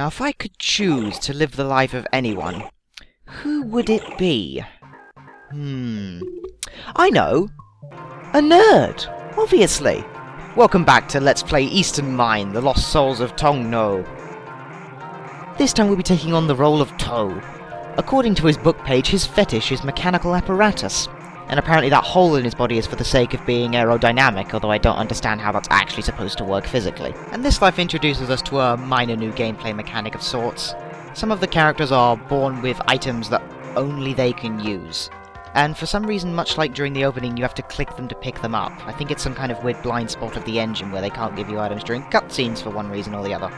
Now, if I could choose to live the life of anyone, who would it be? I know! A nerd! Obviously! Welcome back to Let's Play Eastern Mine, The Lost Souls of Tong Nou. This time we'll be taking on the role of Tou. According to his book page, his fetish is mechanical apparatus. And apparently that hole in his body is for the sake of being aerodynamic, although I don't understand how that's actually supposed to work physically. And this life introduces us to a minor new gameplay mechanic of sorts. Some of the characters are born with items that only they can use. And for some reason, much like during the opening, you have to click them to pick them up. I think it's some kind of weird blind spot of the engine where they can't give you items during cutscenes for one reason or the other.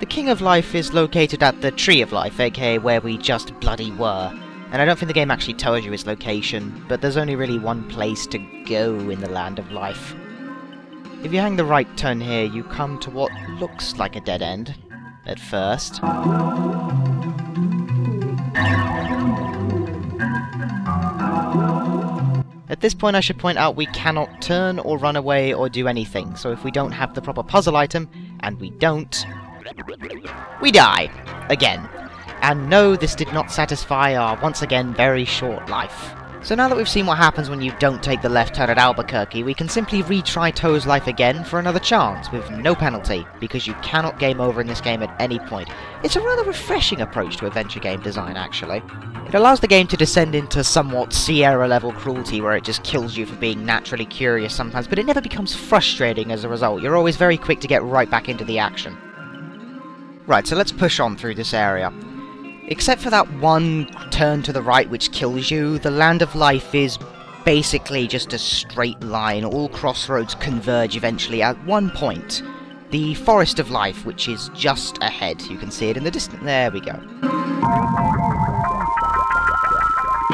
The King of Life is located at the Tree of Life, aka where we just bloody were. And I don't think the game actually tells you its location, but there's only really one place to go in the Land of Life. If you hang the right turn here, you come to what looks like a dead end, at first. At this point I should point out we cannot turn or run away or do anything, so if we don't have the proper puzzle item, and we don't, we die! Again. And no, this did not satisfy our, once again, very short life. So now that we've seen what happens when you don't take the left turn at Albuquerque, we can simply retry Tou's life again for another chance, with no penalty, because you cannot game over in this game at any point. It's a rather refreshing approach to adventure game design, actually. It allows the game to descend into somewhat Sierra-level cruelty, where it just kills you for being naturally curious sometimes, but it never becomes frustrating as a result. You're always very quick to get right back into the action. Right, so let's push on through this area. Except for that one turn to the right which kills you, the Land of Life is basically just a straight line. All crossroads converge eventually at one point. The Forest of Life, which is just ahead. You can see it in the distance. There we go.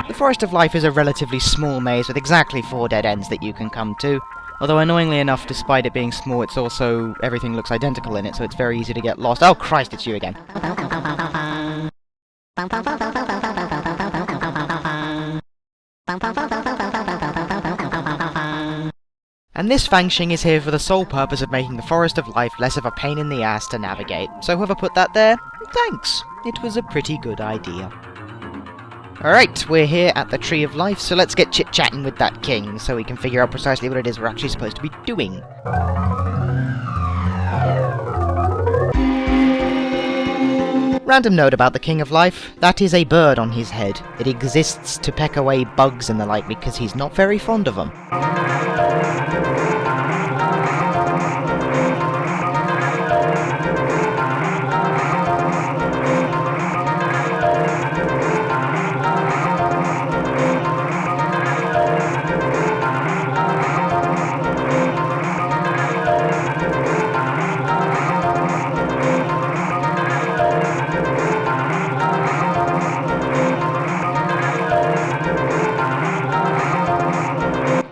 The Forest of Life is a relatively small maze with exactly 4 dead ends that you can come to. Although annoyingly enough, despite it being small, it's also... everything looks identical in it, so it's very easy to get lost. Oh Christ, it's you again. And this Fangxing is here for the sole purpose of making the Forest of Life less of a pain in the ass to navigate. So whoever put that there, thanks. It was a pretty good idea. Alright, we're here at the Tree of Life, so let's get chit-chatting with that king, so we can figure out precisely what it is we're actually supposed to be doing. Random note about the King of Life, that is a bird on his head. It exists to peck away bugs and the like because he's not very fond of them.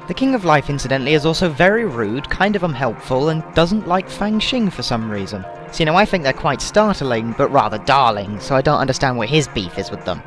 The King of Life, incidentally, is also very rude, kind of unhelpful, and doesn't like Fangxing for some reason. So, you know, I think they're quite startling, but rather darling, so I don't understand what his beef is with them.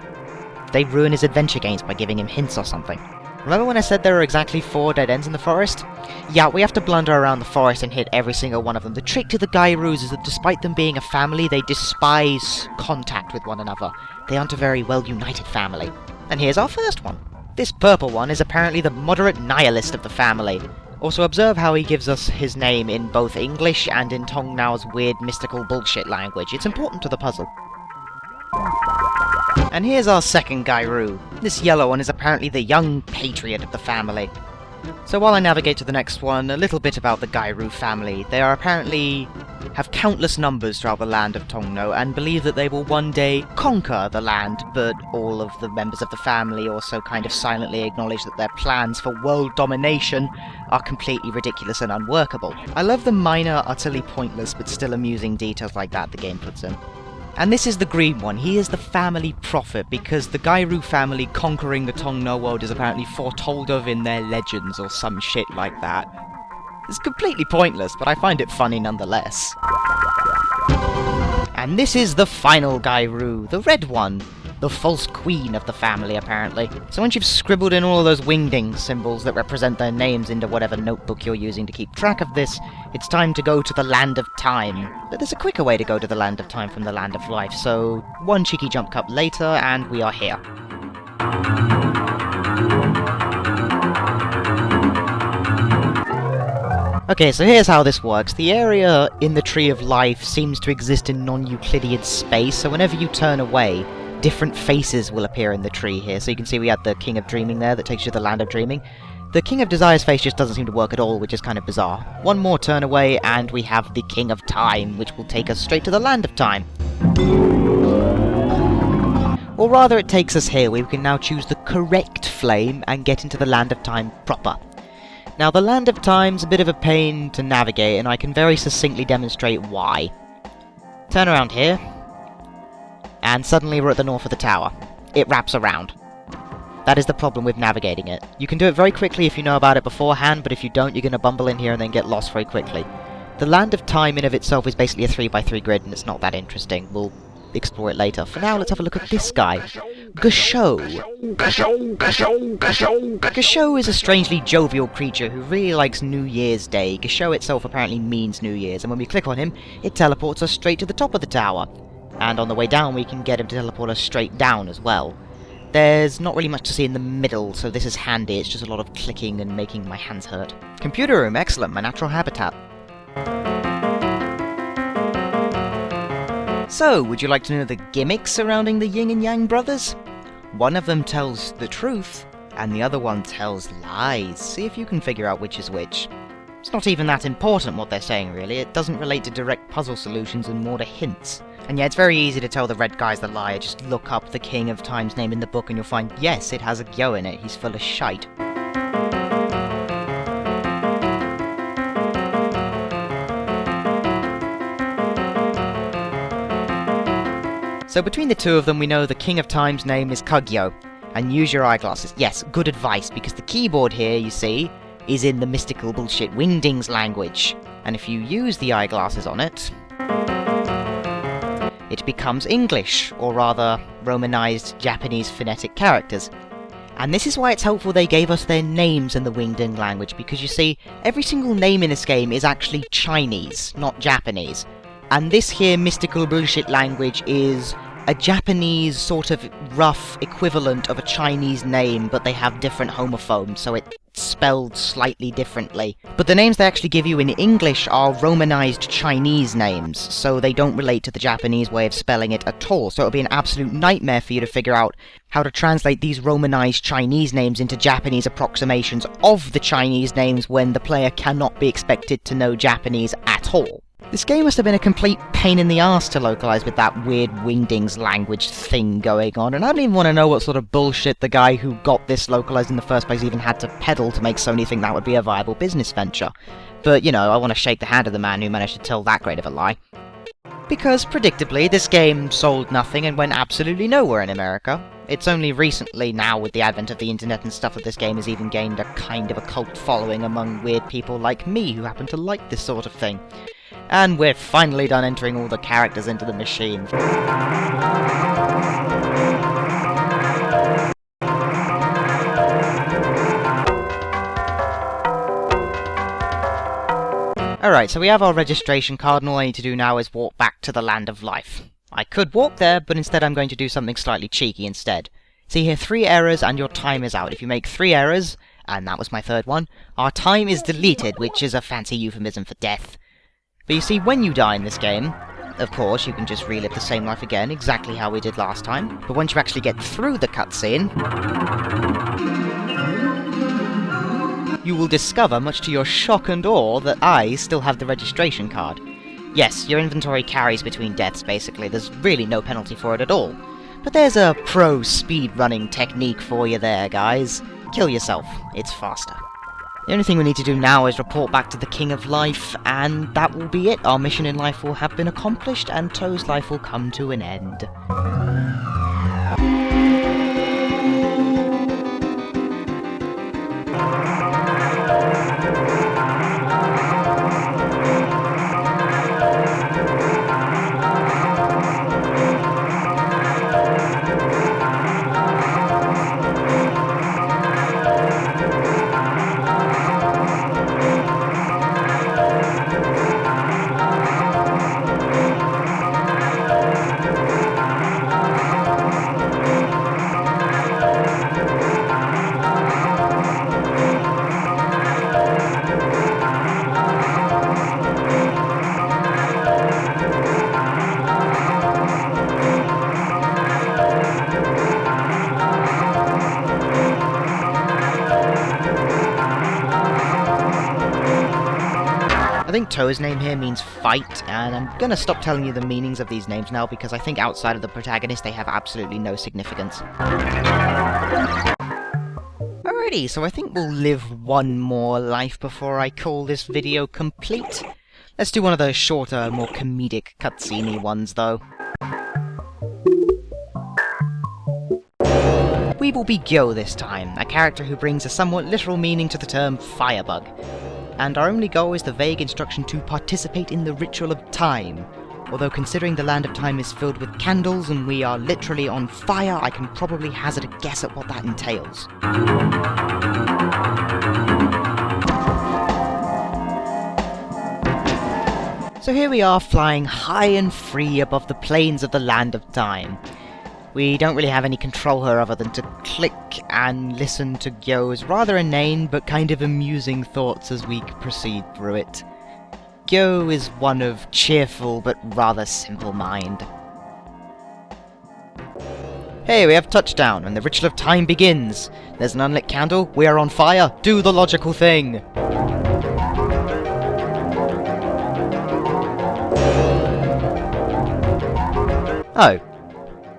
They ruin his adventure games by giving him hints or something. Remember when I said there were exactly 4 dead ends in the forest? Yeah, we have to blunder around the forest and hit every single one of them. The trick to the Gyurus is that despite them being a family, they despise contact with one another. They aren't a very well-united family. And here's our first one. This purple one is apparently the moderate nihilist of the family. Also observe how he gives us his name in both English and in Tong Nau's weird mystical bullshit language. It's important to the puzzle. And here's our second Gyru. This yellow one is apparently the young patriot of the family. So while I navigate to the next one, a little bit about the Gyru family. They are apparently have countless numbers throughout the land of Tong Nou, and believe that they will one day conquer the land, but all of the members of the family also kind of silently acknowledge that their plans for world domination are completely ridiculous and unworkable. I love the minor, utterly pointless, but still amusing details like that the game puts in. And this is the green one. He is the family prophet, because the Gyou family conquering the Tong Nou world is apparently foretold of in their legends or some shit like that. It's completely pointless, but I find it funny nonetheless. And this is the final Gyou, the red one. The false queen of the family, apparently. So once you've scribbled in all of those wingding symbols that represent their names into whatever notebook you're using to keep track of this, it's time to go to the Land of Time. But there's a quicker way to go to the Land of Time from the Land of Life, so one cheeky jump cut later, and we are here. Okay, so here's how this works. The area in the Tree of Life seems to exist in non-Euclidean space, so whenever you turn away, different faces will appear in the tree here. So you can see we had the King of Dreaming there that takes you to the Land of Dreaming. The King of Desire's face just doesn't seem to work at all, which is kind of bizarre. One more turn away and we have the King of Time, which will take us straight to the Land of Time. Or rather, it takes us here, where we can now choose the correct flame and get into the Land of Time proper. Now, the Land of Time's a bit of a pain to navigate, and I can very succinctly demonstrate why. Turn around here, and suddenly we're at the north of the tower. It wraps around. That is the problem with navigating it. You can do it very quickly if you know about it beforehand, but if you don't, you're going to bumble in here and then get lost very quickly. The Land of Time in of itself is basically a 3x3 grid, and it's not that interesting. We'll explore it later. For now, let's have a look at this guy. Guyu. Guyu is a strangely jovial creature who really likes New Year's Day. Guyu itself apparently means New Year's, and when we click on him, it teleports us straight to the top of the tower. And on the way down, we can get him to teleport us straight down as well. There's not really much to see in the middle, so this is handy. It's just a lot of clicking and making my hands hurt. Computer room, excellent, my natural habitat. So, would you like to know the gimmicks surrounding the Yin and Yang brothers? One of them tells the truth, and the other one tells lies. See if you can figure out which is which. It's not even that important what they're saying, really. It doesn't relate to direct puzzle solutions and more to hints. And yeah, it's very easy to tell the red guy's the liar. Just look up the King of Time's name in the book and you'll find, yes, it has a Gyou in it. He's full of shite. So between the two of them, we know the King of Time's name is Tou Gyou. And use your eyeglasses. Yes, good advice, because the keyboard here, you see, is in the mystical bullshit Wingdings language. And if you use the eyeglasses on it, it becomes English, or rather, Romanized Japanese phonetic characters. And this is why it's helpful they gave us their names in the Wingding language, because you see, every single name in this game is actually Chinese, not Japanese. And this here mystical bullshit language is a Japanese sort of rough equivalent of a Chinese name, but they have different homophones, so it's spelled slightly differently. But the names they actually give you in English are Romanized Chinese names, so they don't relate to the Japanese way of spelling it at all, so it'll be an absolute nightmare for you to figure out how to translate these Romanized Chinese names into Japanese approximations of the Chinese names when the player cannot be expected to know Japanese at all. This game must have been a complete pain in the arse to localize with that weird Wingdings language thing going on, and I don't even want to know what sort of bullshit the guy who got this localized in the first place even had to peddle to make Sony think that would be a viable business venture. But, you know, I want to shake the hand of the man who managed to tell that great of a lie. Because, predictably, this game sold nothing and went absolutely nowhere in America. It's only recently, now with the advent of the internet and stuff, that this game has even gained a kind of a cult following among weird people like me who happen to like this sort of thing. And we're finally done entering all the characters into the machine. Alright, so we have our registration card, and all I need to do now is walk back to the Land of Life. I could walk there, but instead I'm going to do something slightly cheeky instead. See here, 3 errors and your time is out. If you make 3 errors, and that was my third one, our time is deleted, which is a fancy euphemism for death. But you see, when you die in this game, of course, you can just relive the same life again, exactly how we did last time. But once you actually get through the cutscene, you will discover, much to your shock and awe, that I still have the registration card. Yes, your inventory carries between deaths, basically. There's really no penalty for it at all. But there's a pro speedrunning technique for you there, guys. Kill yourself. It's faster. The only thing we need to do now is report back to the King of Life, and that will be it. Our mission in life will have been accomplished, and Tou's life will come to an end. I think Tou's name here means fight, and I'm gonna stop telling you the meanings of these names now because I think outside of the protagonist they have absolutely no significance. Alrighty, so I think we'll live one more life before I call this video complete. Let's do one of those shorter, more comedic cutscene-y ones though. We will be Gyou this time, a character who brings a somewhat literal meaning to the term firebug. And our only goal is the vague instruction to participate in the ritual of time. Although considering the land of time is filled with candles and we are literally on fire, I can probably hazard a guess at what that entails. So here we are flying high and free above the plains of the land of time. We don't really have any control here other than to click and listen to Gyou's rather inane but kind of amusing thoughts as we proceed through it. Guyu is one of cheerful but rather simple mind. Hey, we have touchdown and the ritual of time begins. There's an unlit candle, we are on fire, do the logical thing! Oh.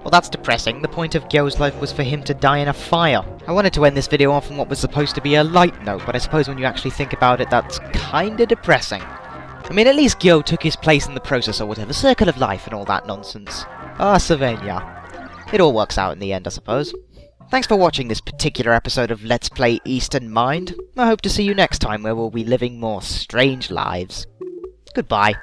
Well, that's depressing. The point of Gyou's life was for him to die in a fire. I wanted to end this video off on what was supposed to be a light note, but I suppose when you actually think about it, that's kinda depressing. I mean, at least Gyou took his place in the process or whatever, circle of life and all that nonsense. Ah, Savannah. It all works out in the end, I suppose. Thanks for watching this particular episode of Let's Play Eastern Mind. I hope to see you next time where we'll be living more strange lives. Goodbye.